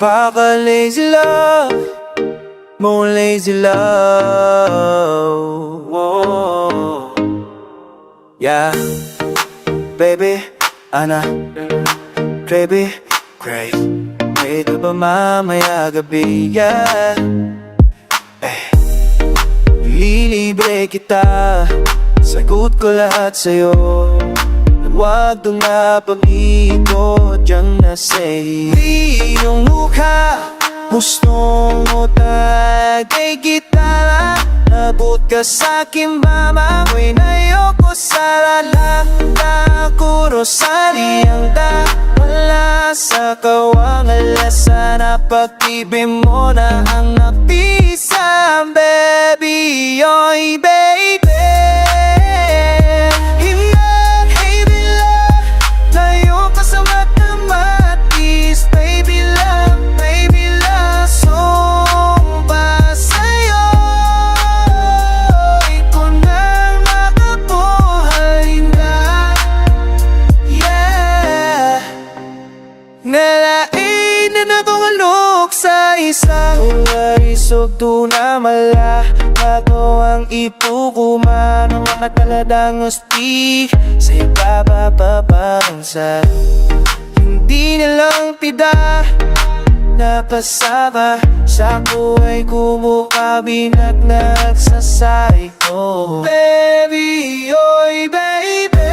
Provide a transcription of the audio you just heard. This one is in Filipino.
Napaka-lazy love mo, lazy love. Whoa. Yeah, baby, Ana, baby, great. May ka ba mamaya gabi, yeah. Lilibre kita, sagot ko lahat sa'yo. Huwag doon na pag-iikot dyan na say iyong mukha, gustong utagay kita. Abot ka sa'kin mama, ako'y nayoko sa lalanda. Kuro sariyang da, wala sa kawangalas. Sana pag-ibig mo na ang napisang baby, oy baby. Nalain na natungalok sa isang larisog tuna mala. Bago ang ipukuman ng mga taladang usti sa ibababansa. Hindi nilang tida napasaba sa buhay kumukabin at nagsasay ko. Baby, oy baby,